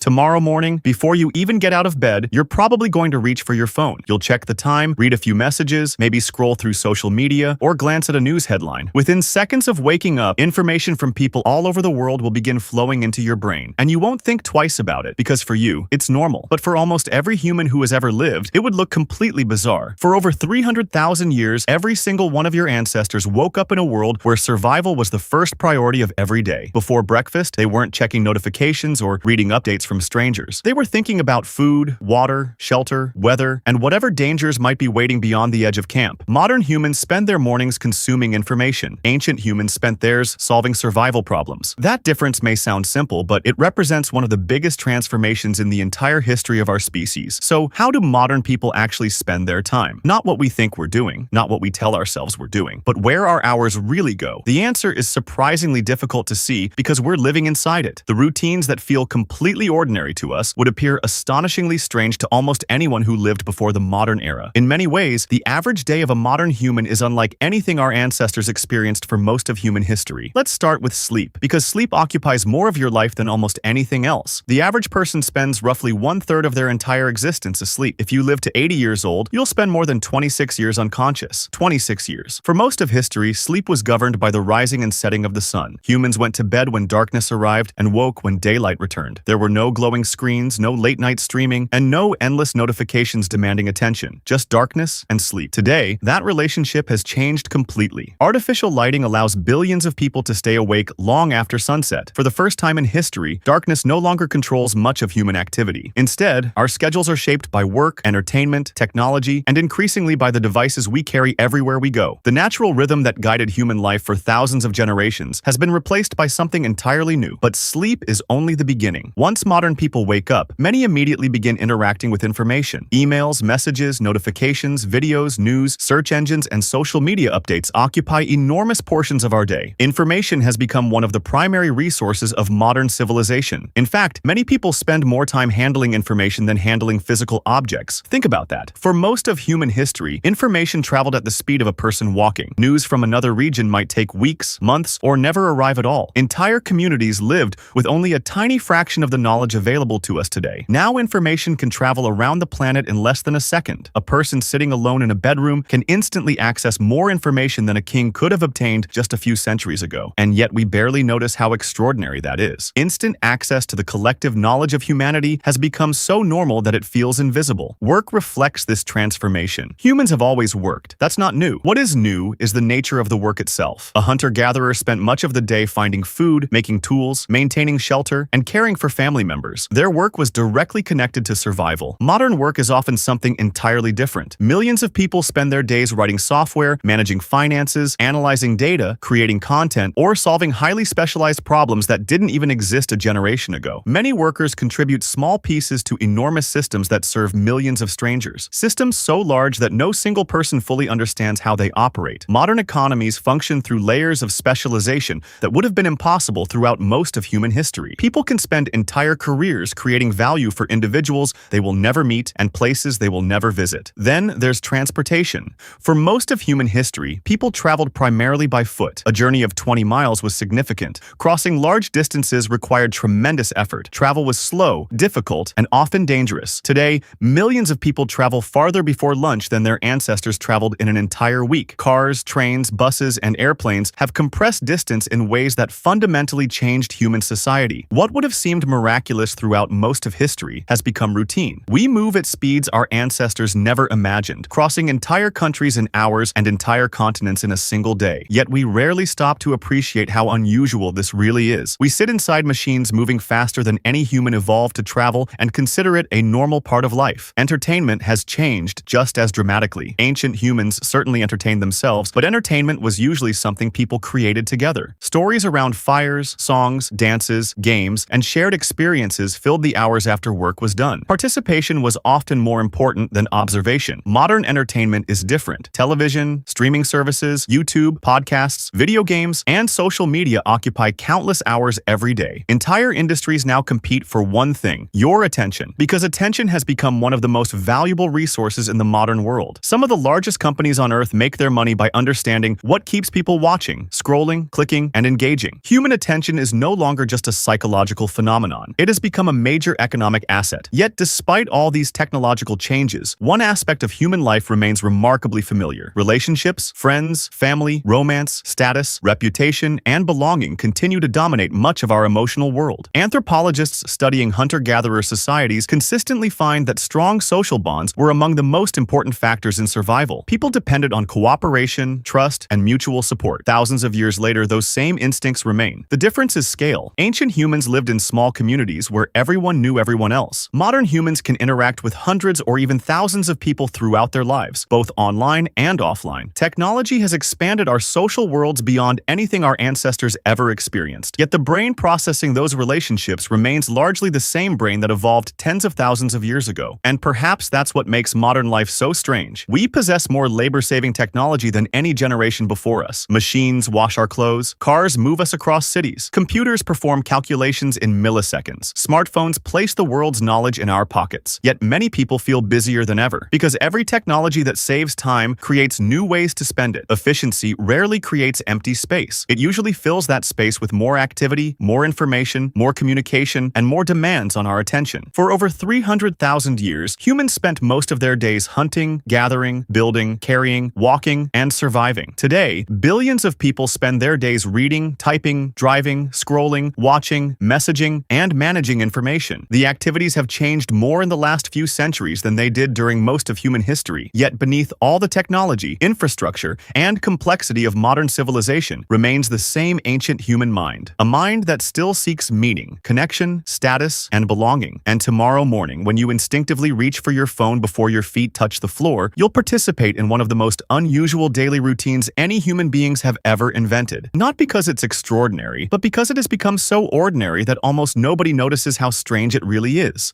Tomorrow morning, before you even get out of bed, you're probably going to reach for your phone. You'll check the time, read a few messages, maybe scroll through social media, or glance at a news headline. Within seconds of waking up, information from people all over the world will begin flowing into your brain, and you won't think twice about it, because for you, it's normal. But for almost every human who has ever lived, it would look completely bizarre. For over 300,000 years, every single one of your ancestors woke up in a world where survival was the first priority of every day. Before breakfast, they weren't checking notifications or reading updates from strangers. They were thinking about food, water, shelter, weather, and whatever dangers might be waiting beyond the edge of camp. Modern humans spend their mornings consuming information. Ancient humans spent theirs solving survival problems. That difference may sound simple, but it represents one of the biggest transformations in the entire history of our species. So, how do modern people actually spend their time? Not what we think we're doing, not what we tell ourselves we're doing, but where our hours really go. The answer is surprisingly difficult to see because we're living inside it. The routines that feel completely ordinary to us would appear astonishingly strange to almost anyone who lived before the modern era. In many ways, the average day of a modern human is unlike anything our ancestors experienced for most of human history. Let's start with sleep, because sleep occupies more of your life than almost anything else. The average person spends roughly 1/3 of their entire existence asleep. If you live to 80 years old, you'll spend more than 26 years unconscious. 26 years. For most of history, sleep was governed by the rising and setting of the sun. Humans went to bed when darkness arrived and woke when daylight returned. There were no glowing screens, no late-night streaming, and no endless notifications demanding attention. Just darkness and sleep. Today, that relationship has changed completely. Artificial lighting allows billions of people to stay awake long after sunset. For the first time in history, darkness no longer controls much of human activity. Instead, our schedules are shaped by work, entertainment, technology, and increasingly by the devices we carry everywhere we go. The natural rhythm that guided human life for thousands of generations has been replaced by something entirely new. But sleep is only the beginning. Once modern people wake up, many immediately begin interacting with information. Emails, messages, notifications, videos, news, search engines, and social media updates occupy enormous portions of our day. Information has become one of the primary resources of modern civilization. In fact, many people spend more time handling information than handling physical objects. Think about that. For most of human history, information traveled at the speed of a person walking. News from another region might take weeks, months, or never arrive at all. Entire communities lived with only a tiny fraction of the knowledge available to us today. Now information can travel around the planet in less than a second. A person sitting alone in a bedroom can instantly access more information than a king could have obtained just a few centuries ago. And yet we barely notice how extraordinary that is. Instant access to the collective knowledge of humanity has become so normal that it feels invisible. Work reflects this transformation. Humans have always worked. That's not new. What is new is the nature of the work itself. A hunter-gatherer spent much of the day finding food, making tools, maintaining shelter, and caring for family members. Their work was directly connected to survival. Modern work is often something entirely different. Millions of people spend their days writing software, managing finances, analyzing data, creating content, or solving highly specialized problems that didn't even exist a generation ago. Many workers contribute small pieces to enormous systems that serve millions of strangers. Systems so large that no single person fully understands how they operate. Modern economies function through layers of specialization that would have been impossible throughout most of human history. People can spend entire careers creating value for individuals they will never meet and places they will never visit. Then there's transportation. For most of human history, people traveled primarily by foot. A journey of 20 miles was significant. Crossing large distances required tremendous effort. Travel was slow, difficult, and often dangerous. Today, millions of people travel farther before lunch than their ancestors traveled in an entire week. Cars, trains, buses, and airplanes have compressed distance in ways that fundamentally changed human society. What would have seemed miraculous throughout most of history has become routine. We move at speeds our ancestors never imagined, crossing entire countries in hours and entire continents in a single day. Yet we rarely stop to appreciate how unusual this really is. We sit inside machines moving faster than any human evolved to travel and consider it a normal part of life. Entertainment has changed just as dramatically. Ancient humans certainly entertained themselves, but entertainment was usually something people created together. Stories around fires, songs, dances, games, and shared experiences filled the hours after work was done. Participation was often more important than observation. Modern entertainment is different. Television, streaming services, YouTube, podcasts, video games, and social media occupy countless hours every day. Entire industries now compete for one thing: your attention. Because attention has become one of the most valuable resources in the modern world. Some of the largest companies on Earth make their money by understanding what keeps people watching, scrolling, clicking, and engaging. Human attention is no longer just a psychological phenomenon. It has become a major economic asset. Yet, despite all these technological changes, one aspect of human life remains remarkably familiar. Relationships, friends, family, romance, status, reputation, and belonging continue to dominate much of our emotional world. Anthropologists studying hunter-gatherer societies consistently find that strong social bonds were among the most important factors in survival. People depended on cooperation, trust, and mutual support. Thousands of years later, those same instincts remain. The difference is scale. Ancient humans lived in small communities where everyone knew everyone else. Modern humans can interact with hundreds or even thousands of people throughout their lives, both online and offline. Technology has expanded our social worlds beyond anything our ancestors ever experienced. Yet the brain processing those relationships remains largely the same brain that evolved tens of thousands of years ago. And perhaps that's what makes modern life so strange. We possess more labor-saving technology than any generation before us. Machines wash our clothes, cars move us across cities, computers perform calculations in milliseconds, smartphones place the world's knowledge in our pockets. Yet many people feel busier than ever, because every technology that saves time creates new ways to spend it. Efficiency rarely creates empty space. It usually fills that space with more activity, more information, more communication, and more demands on our attention. For over 300,000 years, humans spent most of their days hunting, gathering, building, carrying, walking, and surviving. Today, billions of people spend their days reading, typing, driving, scrolling, watching, messaging, and managing information. The activities have changed more in the last few centuries than they did during most of human history. Yet beneath all the technology, infrastructure, and complexity of modern civilization remains the same ancient human mind. A mind that still seeks meaning, connection, status, and belonging. And tomorrow morning, when you instinctively reach for your phone before your feet touch the floor, you'll participate in one of the most unusual daily routines any human beings have ever invented. Not because it's extraordinary, but because it has become so ordinary that almost nobody notices how strange it really is.